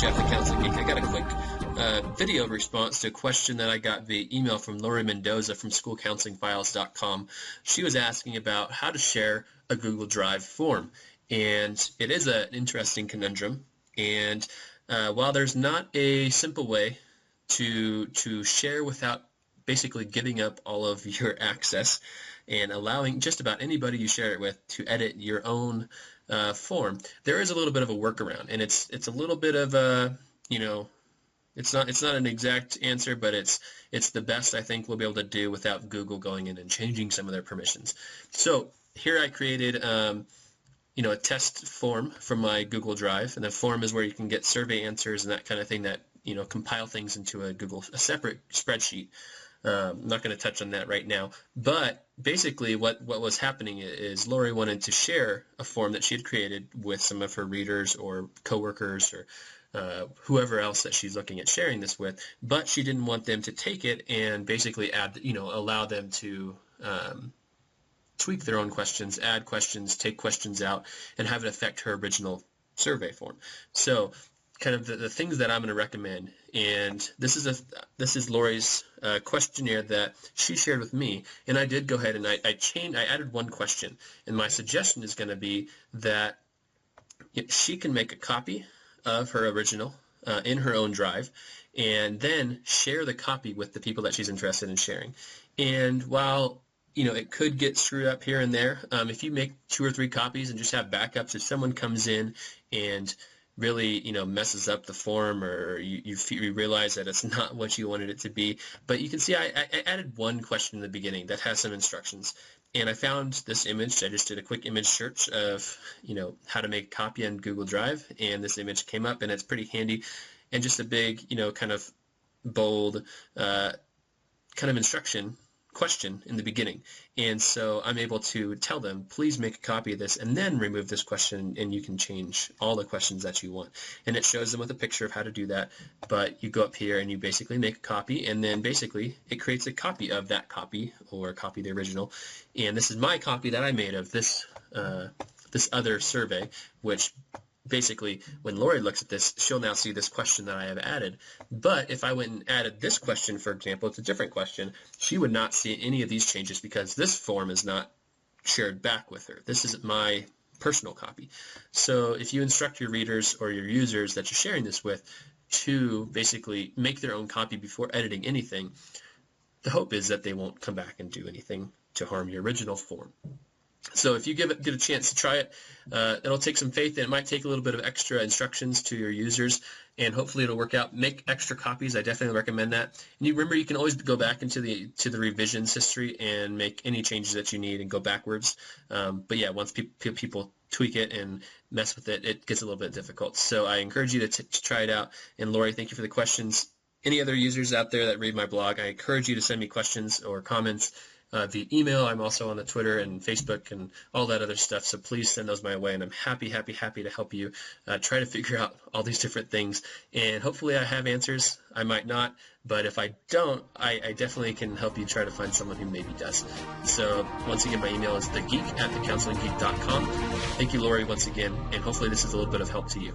at the Counseling Geek. I got a quick video response to a question that I got via email from Lori Mendoza from schoolcounselingfiles.com. She was asking about how to share a Google Drive form, and it is an interesting conundrum. And while there's not a simple way to share without basically giving up all of your access and allowing just about anybody you share it with to edit your own form, there is a little bit of a workaround, and it's a little bit of a, it's not an exact answer, but it's the best I think we'll be able to do without Google going in and changing some of their permissions. So here I created a test form from my Google Drive, and the form is where you can get survey answers and that kind of thing that compile things into a separate spreadsheet. I'm not going to touch on that right now, but basically what was happening is Lori wanted to share a form that she had created with some of her readers or coworkers or whoever else that she's looking at sharing this with, but she didn't want them to take it and basically allow them to tweak their own questions, add questions, take questions out, and have it affect her original survey form. So kind of the things that I'm going to recommend, and this is Lori's questionnaire that she shared with me, and I did go ahead and I added one question, and my suggestion is going to be that she can make a copy of her original in her own drive, and then share the copy with the people that she's interested in sharing. And while it could get screwed up here and there, if you make 2 or 3 copies and just have backups, if someone comes in and really messes up the form, or you realize that it's not what you wanted it to be. But you can see I added one question in the beginning that has some instructions, and I found this image. I just did a quick image search of how to make a copy on Google Drive, and this image came up, and it's pretty handy, and just a big kind of bold kind of instruction question in the beginning. And so I'm able to tell them, please make a copy of this and then remove this question, and you can change all the questions that you want. And it shows them with a picture of how to do that. But you go up here and you basically make a copy, and then basically it creates a copy of that copy, or a copy of the original. And this is my copy that I made of this this other survey, which basically, when Lori looks at this, she'll now see this question that I have added. But if I went and added this question, for example, it's a different question, she would not see any of these changes because this form is not shared back with her. This is my personal copy. So if you instruct your readers or your users that you're sharing this with to basically make their own copy before editing anything, the hope is that they won't come back and do anything to harm your original form. So if you get a chance to try it, it'll take some faith, and it might take a little bit of extra instructions to your users, and hopefully it'll work out. Make extra copies. I definitely recommend that. And you remember, you can always go back into the revisions history and make any changes that you need and go backwards. But yeah, once people tweak it and mess with it, it gets a little bit difficult. So I encourage you to try it out. And Lori, thank you for the questions. Any other users out there that read my blog, I encourage you to send me questions or comments via email. I'm also on the Twitter and Facebook and all that other stuff, so please send those my way, and I'm happy to help you try to figure out all these different things. And hopefully I have answers. I might not, but if I don't, I definitely can help you try to find someone who maybe does. So once again, my email is thegeek@thecounselinggeek.com. Thank you, Lori, once again, and hopefully this is a little bit of help to you.